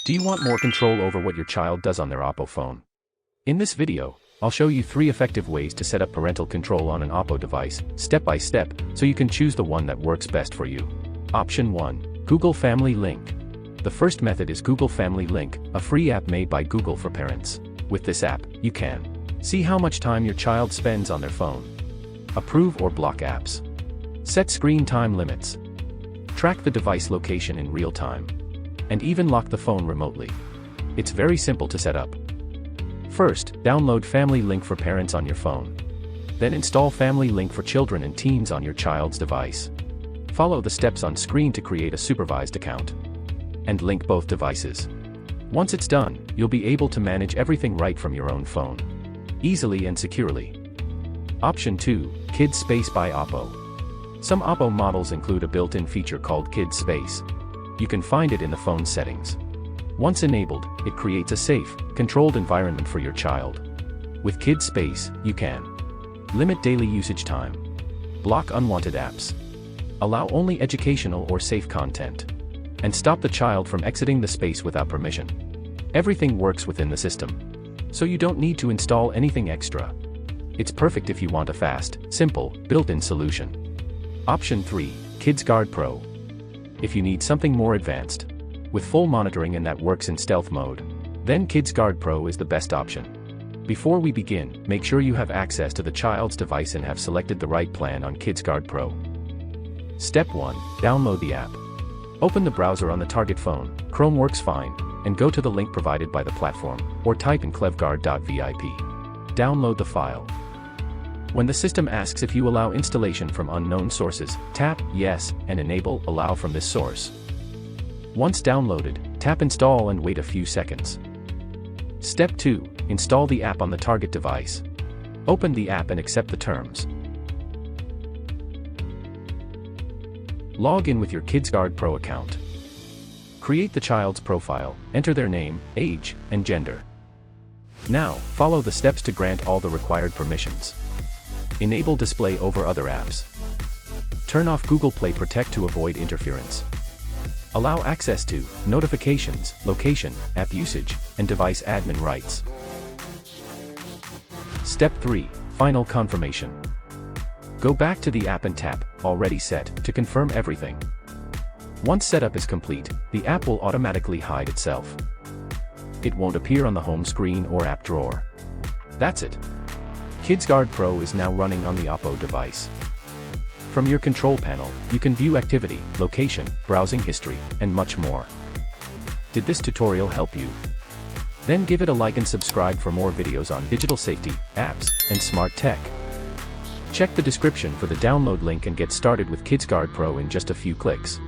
Do you want more control over what your child does on their OPPO phone? In this video, I'll show you 3 effective ways to set up parental control on an OPPO device, step by step, so you can choose the one that works best for you. Option 1. Google Family Link. The first method is Google Family Link, a free app made by Google for parents. With this app, you can see how much time your child spends on their phone, approve or block apps, set screen time limits, track the device location in real time, and even lock the phone remotely. It's very simple to set up. First, download Family Link for parents on your phone. Then install Family Link for children and teens on your child's device. Follow the steps on screen to create a supervised account, and link both devices. Once it's done, you'll be able to manage everything right from your own phone, easily and securely. Option 2. Kids Space by OPPO. Some OPPO models include a built-in feature called Kids Space. You can find it in the phone settings. Once enabled, it creates a safe, controlled environment for your child. With Kids Space, you can limit daily usage time, block unwanted apps, allow only educational or safe content, and stop the child from exiting the space without permission. Everything works within the system, so you don't need to install anything extra. It's perfect if you want a fast, simple, built-in solution. Option 3. KidsGuard Pro. If you need something more advanced, with full monitoring and that works in stealth mode, then KidsGuard Pro is the best option. Before we begin, make sure you have access to the child's device and have selected the right plan on KidsGuard Pro. Step 1. Download the app. Open the browser on the target phone, Chrome works fine, and go to the link provided by the platform, or type in clevguard.vip. Download the file. When the system asks if you allow installation from unknown sources, tap Yes, and enable Allow from this source. Once downloaded, tap Install and wait a few seconds. Step 2. Install the app on the target device. Open the app and accept the terms. Log in with your KidsGuard Pro account. Create the child's profile, enter their name, age, and gender. Now, follow the steps to grant all the required permissions. Enable display over other apps. Turn off Google Play Protect to avoid interference. Allow access to notifications, location, app usage, and device admin rights. Step 3. Final confirmation. Go back to the app and tap Already Set to confirm everything. Once setup is complete, the app will automatically hide itself. It won't appear on the home screen or app drawer. That's it. KidsGuard Pro is now running on the OPPO device. From your control panel, you can view activity, location, browsing history, and much more. Did this tutorial help you? Then give it a like and subscribe for more videos on digital safety, apps, and smart tech. Check the description for the download link and get started with KidsGuard Pro in just a few clicks.